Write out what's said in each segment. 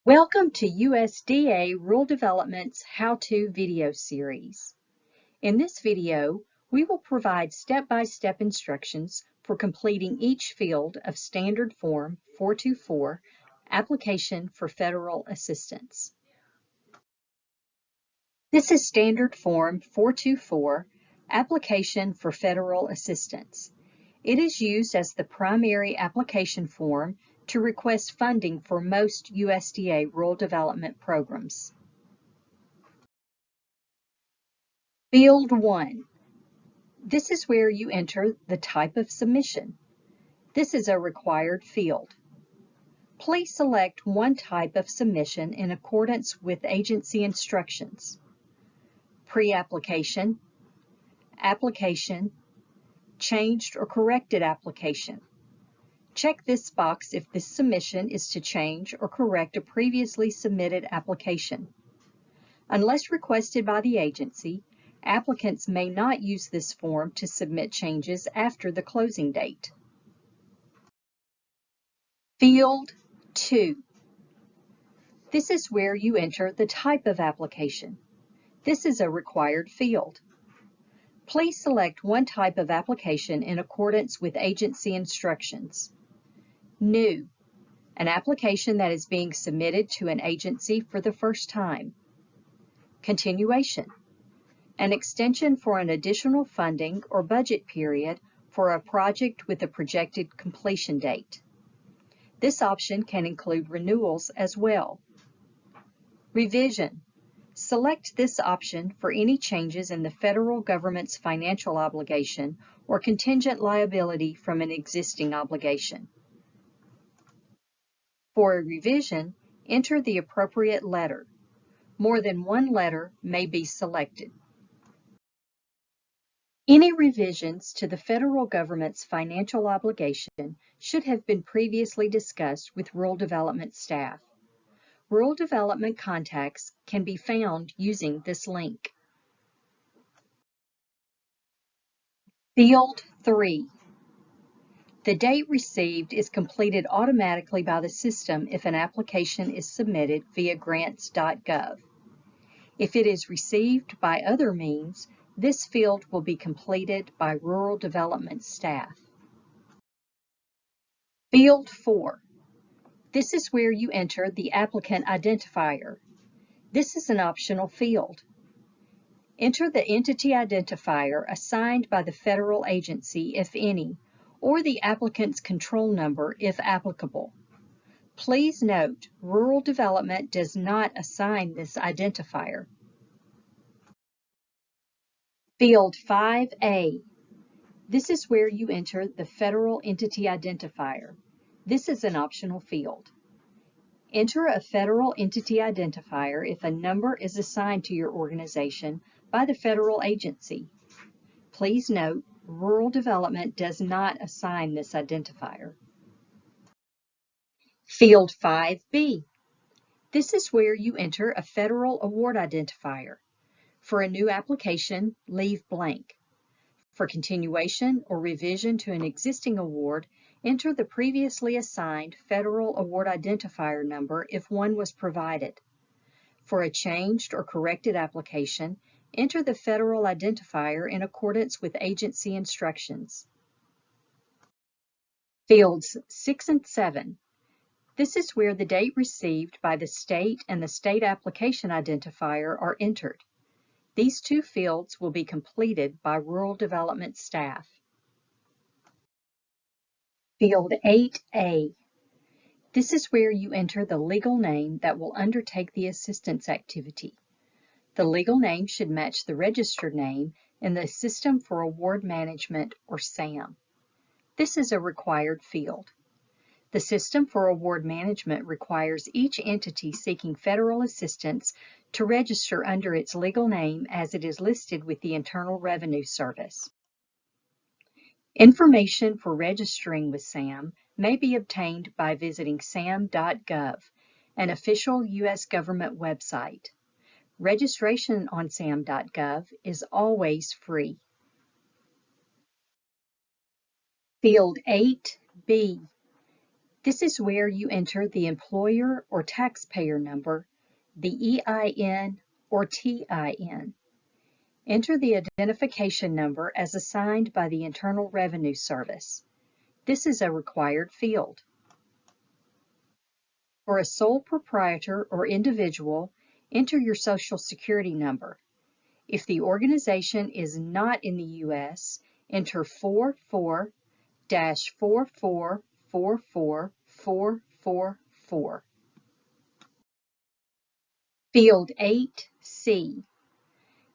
Welcome to USDA Rural Development's How-To video series. In this video, we will provide step-by-step instructions for completing each field of Standard Form 424, Application for Federal Assistance. This is Standard Form 424, Application for Federal Assistance. It is used as the primary application form to request funding for most USDA rural development programs. Field 1. This is where you enter the type of submission. This is a required field. Please select one type of submission in accordance with agency instructions. Pre-application, application, changed or corrected application. Check this box if this submission is to change or correct a previously submitted application. Unless requested by the agency, applicants may not use this form to submit changes after the closing date. Field 2. This is where you enter the type of application. This is a required field. Please select one type of application in accordance with agency instructions. New, an application that is being submitted to an agency for the first time. Continuation, an extension for an additional funding or budget period for a project with a projected completion date. This option can include renewals as well. Revision, select this option for any changes in the federal government's financial obligation or contingent liability from an existing obligation. For a revision, enter the appropriate letter. More than one letter may be selected. Any revisions to the federal government's financial obligation should have been previously discussed with rural development staff. Rural development contacts can be found using this link. Field 3. The date received is completed automatically by the system if an application is submitted via grants.gov. If it is received by other means, this field will be completed by rural development staff. Field 4. This is where you enter the Applicant Identifier. This is an optional field. Enter the entity identifier assigned by the federal agency, if any, or the applicant's control number if applicable. Please note, rural development does not assign this identifier. Field 5A. This is where you enter the Federal Entity Identifier. This is an optional field. Enter a Federal Entity Identifier if a number is assigned to your organization by the federal agency. Please note, rural development does not assign this identifier. Field 5B. This is where you enter a Federal Award Identifier. For a new application, leave blank. For continuation or revision to an existing award, enter the previously assigned Federal Award Identifier number if one was provided. For a changed or corrected application, enter the Federal Identifier in accordance with agency instructions. Fields 6 and 7. This is where the date received by the state and the State Application Identifier are entered. These two fields will be completed by rural development staff. Field 8A. This is where you enter the legal name that will undertake the assistance activity. The legal name should match the registered name in the System for Award Management, or SAM. This is a required field. The System for Award Management requires each entity seeking federal assistance to register under its legal name as it is listed with the Internal Revenue Service. Information for registering with SAM may be obtained by visiting Sam.gov, an official U.S. government website. Registration on Sam.gov is always free. Field 8B. This is where you enter the employer or taxpayer number, the EIN or TIN. Enter the identification number as assigned by the Internal Revenue Service. This is a required field. For a sole proprietor or individual, enter your Social Security number. If the organization is not in the U.S., enter 44-4444444. Field 8C.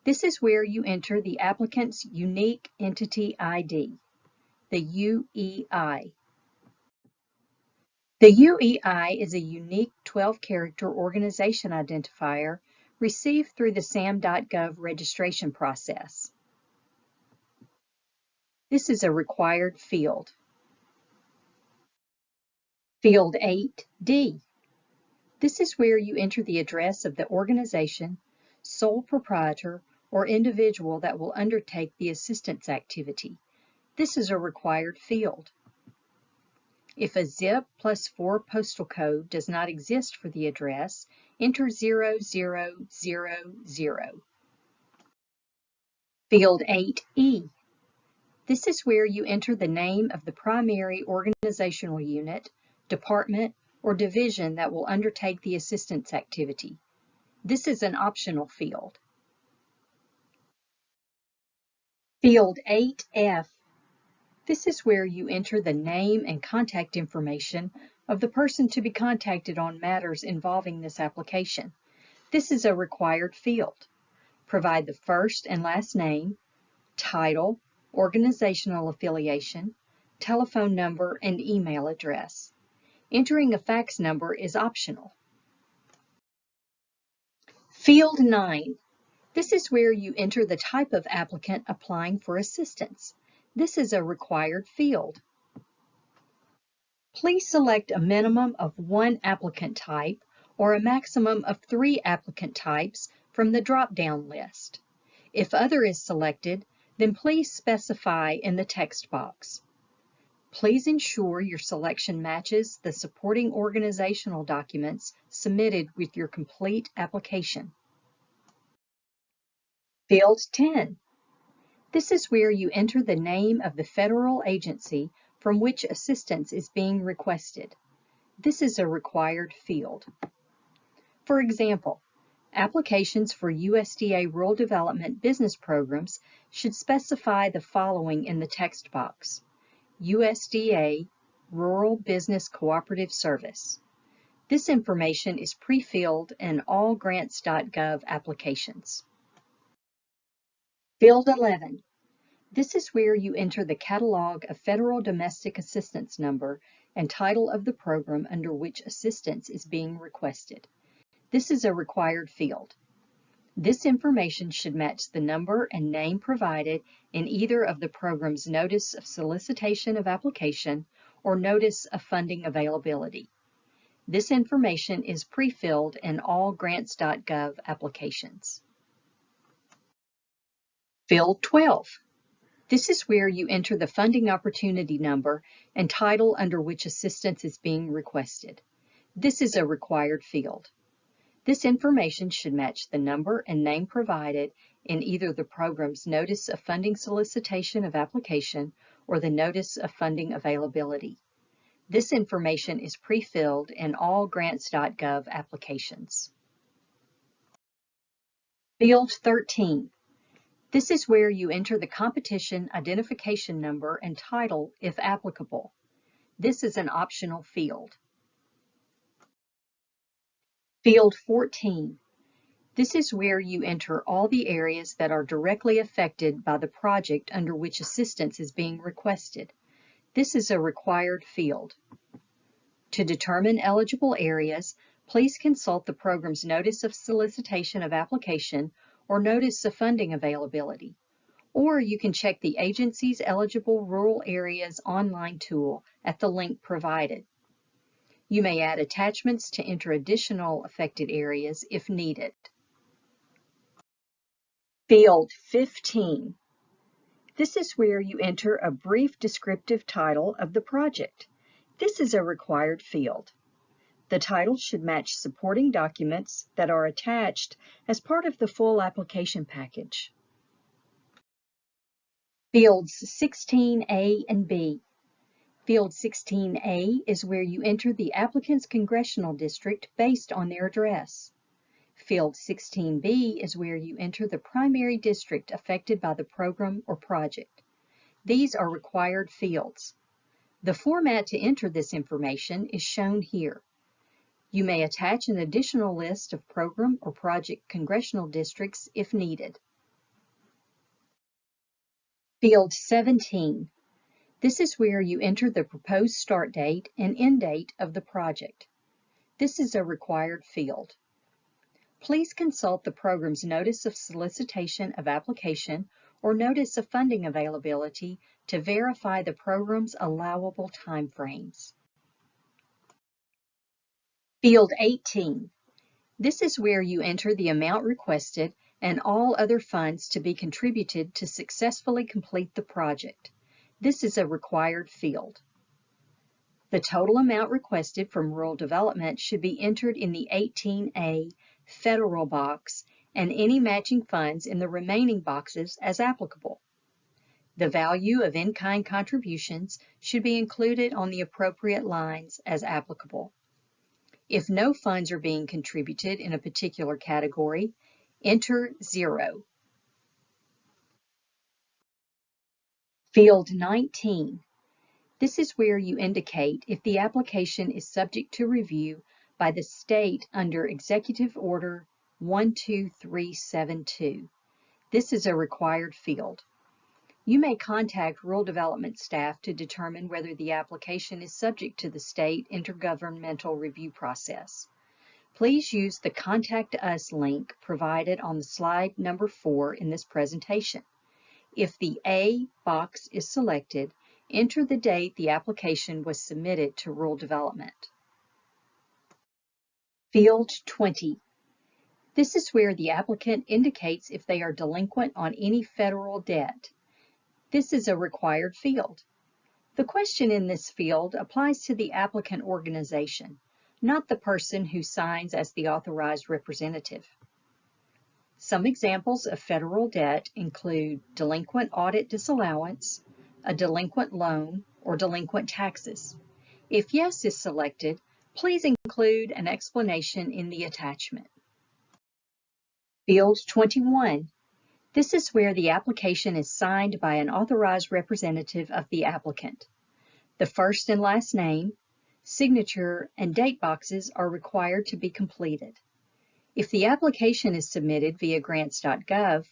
This is where you enter the applicant's Unique Entity ID, the UEI. The UEI is a unique 12-character organization identifier received through the Sam.gov registration process. This is a required field. Field 8D. This is where you enter the address of the organization, sole proprietor, or individual that will undertake the assistance activity. This is a required field. If a zip +4 postal code does not exist for the address, enter 0000. Field 8E. This is where you enter the name of the primary organizational unit, department, or division that will undertake the assistance activity. This is an optional field. Field 8F. This is where you enter the name and contact information of the person to be contacted on matters involving this application. This is a required field. Provide the first and last name, title, organizational affiliation, telephone number, and email address. Entering a fax number is optional. Field 9. This is where you enter the type of applicant applying for assistance. This is a required field. Please select a minimum of 1 applicant type or a maximum of 3 applicant types from the drop-down list. If other is selected, then please specify in the text box. Please ensure your selection matches the supporting organizational documents submitted with your complete application. Field 10. This is where you enter the name of the federal agency from which assistance is being requested. This is a required field. For example, applications for USDA Rural Development business programs should specify the following in the text box: USDA Rural Business Cooperative Service. This information is pre-filled in all grants.gov applications. Field 11. This is where you enter the catalog of Federal Domestic Assistance Number and title of the program under which assistance is being requested. This is a required field. This information should match the number and name provided in either of the program's Notice of Solicitation of Application or Notice of Funding Availability. This information is pre-filled in all grants.gov applications. Field 12. This is where you enter the funding opportunity number and title under which assistance is being requested. This is a required field. This information should match the number and name provided in either the program's Notice of Funding Solicitation of Application or the Notice of Funding Availability. This information is pre-filled in all grants.gov applications. Field 13. This is where you enter the competition identification number and title if applicable. This is an optional field. Field 14. This is where you enter all the areas that are directly affected by the project under which assistance is being requested. This is a required field. To determine eligible areas, please consult the program's Notice of Solicitation of Application or Notice of Funding Availability, or you can check the agency's Eligible Rural Areas online tool at the link provided. You may add attachments to enter additional affected areas if needed. Field 15. This is where you enter a brief descriptive title of the project. This is a required field. The title should match supporting documents that are attached as part of the full application package. Fields 16A and B. Field 16A is where you enter the applicant's congressional district based on their address. Field 16B is where you enter the primary district affected by the program or project. These are required fields. The format to enter this information is shown here. You may attach an additional list of program or project congressional districts if needed. Field 17. This is where you enter the proposed start date and end date of the project. This is a required field. Please consult the program's Notice of Solicitation of Application or Notice of Funding Availability to verify the program's allowable timeframes. Field 18. This is where you enter the amount requested and all other funds to be contributed to successfully complete the project. This is a required field. The total amount requested from rural development should be entered in the 18A federal box and any matching funds in the remaining boxes as applicable. The value of in-kind contributions should be included on the appropriate lines as applicable. If no funds are being contributed in a particular category, enter 0. Field 19. This is where you indicate if the application is subject to review by the state under Executive Order 12372. This is a required field. You may contact rural development staff to determine whether the application is subject to the state intergovernmental review process. Please use the Contact Us link provided on the slide number 4 in this presentation. If the A box is selected, enter the date the application was submitted to rural development. Field 20. This is where the applicant indicates if they are delinquent on any federal debt. This is a required field. The question in this field applies to the applicant organization, not the person who signs as the authorized representative. Some examples of federal debt include delinquent audit disallowance, a delinquent loan, or delinquent taxes. If yes is selected, please include an explanation in the attachment. Field 21. This is where the application is signed by an authorized representative of the applicant. The first and last name, signature, and date boxes are required to be completed. If the application is submitted via grants.gov,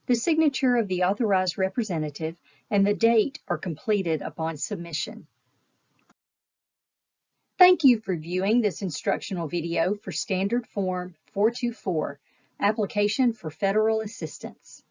the signature of the authorized representative and the date are completed upon submission. Thank you for viewing this instructional video for Standard Form 424, Application for Federal Assistance.